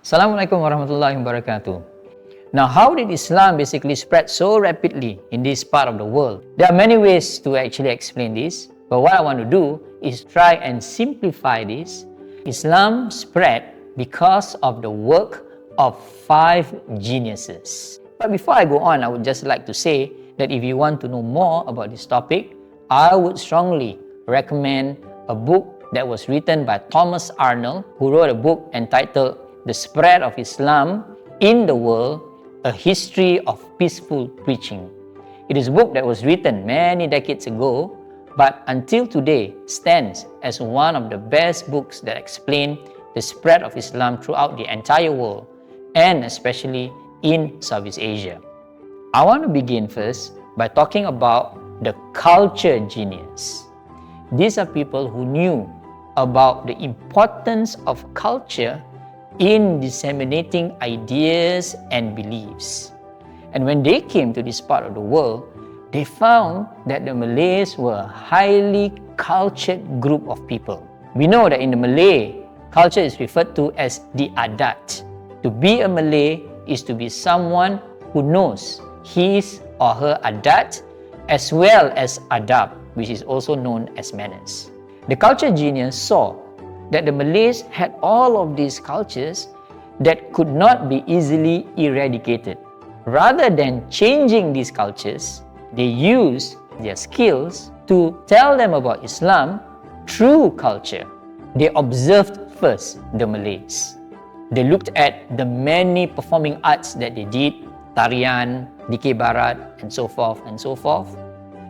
Assalamualaikum warahmatullahi wabarakatuh. Now, how did Islam basically spread so rapidly in this part of the world? There are many ways to actually explain this, but what I want to do is try and simplify this. Islam spread because of the work of 5 geniuses. But before I go on, I would just like to say that if you want to know more about this topic, I would strongly recommend a book that was written by Thomas Arnold, who wrote a book entitled The Spread of Islam in the World, A History of Peaceful Preaching. It is a book that was written many decades ago, but until today stands as one of the best books that explain the spread of Islam throughout the entire world, and especially in Southeast Asia. I want to begin first by talking about the culture genius. These are people who knew about the importance of culture in disseminating ideas and beliefs. And when they came to this part of the world, they found that the Malays were a highly cultured group of people. We know that in the Malay, culture is referred to as the Adat. To be a Malay is to be someone who knows his or her Adat as well as Adab, which is also known as manners. The culture genius saw that the Malays had all of these cultures that could not be easily eradicated. Rather than changing these cultures, they used their skills to tell them about Islam through culture. They observed first the Malays. They looked at the many performing arts that they did, tarian, dikir barat, and so forth and so forth.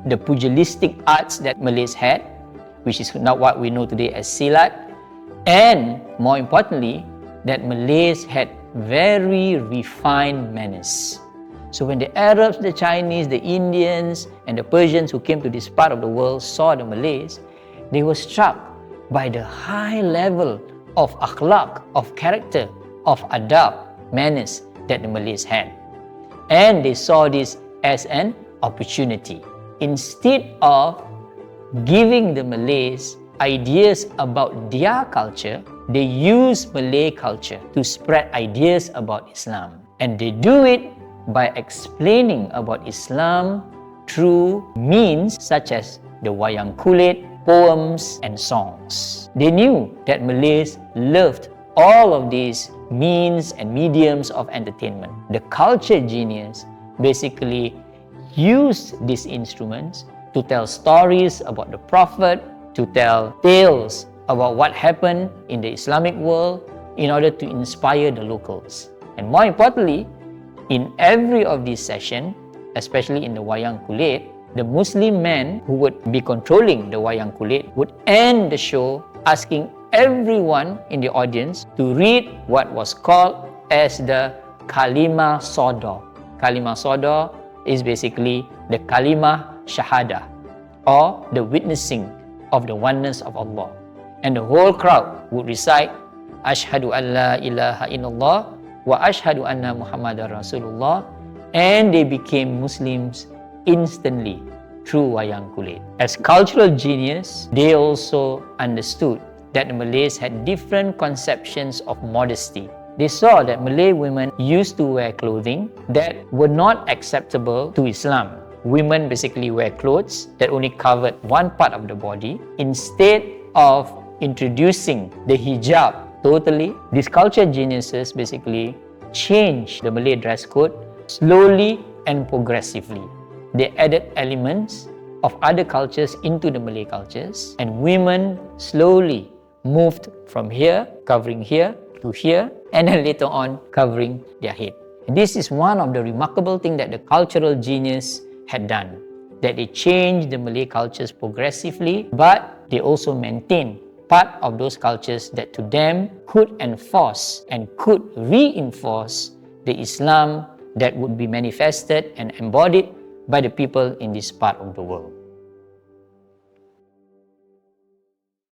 The pugilistic arts that Malays had, which is now what we know today as silat, and more importantly, that Malays had very refined manners. So when the Arabs, the Chinese, the Indians, and the Persians who came to this part of the world saw the Malays, they were struck by the high level of akhlaq, of character, of adab, manners that the Malays had. And they saw this as an opportunity. Instead of giving the Malays ideas about their culture, they use Malay culture to spread ideas about Islam. And they do it by explaining about Islam through means such as the wayang kulit, poems, and songs. They knew that Malays loved all of these means and mediums of entertainment. The culture genius basically used these instruments to tell stories about the Prophet, to tell tales about what happened in the Islamic world in order to inspire the locals. And more importantly, in every of these sessions, especially in the wayang kulit, the Muslim men who would be controlling the wayang kulit would end the show asking everyone in the audience to read what was called as the kalimah sodor. Kalimah sodor is basically the kalimah shahada, or the witnessing of the oneness of Allah. And the whole crowd would recite, Ashhadu an la ilaha illallah wa ashhadu anna Muhammadar Rasulullah, and they became Muslims instantly through wayang kulit. As cultural genius, they also understood that the Malays had different conceptions of modesty. They saw that Malay women used to wear clothing that were not acceptable to Islam. Women basically wear clothes that only covered one part of the body. Instead of introducing the hijab totally, these culture geniuses basically changed the Malay dress code slowly and progressively. They added elements of other cultures into the Malay cultures, and women slowly moved from here, covering here, to here, and then later on covering their head. And this is one of the remarkable things that the cultural genius had done, that they changed the Malay cultures progressively, but they also maintained part of those cultures that to them could enforce and could reinforce the Islam that would be manifested and embodied by the people in this part of the world.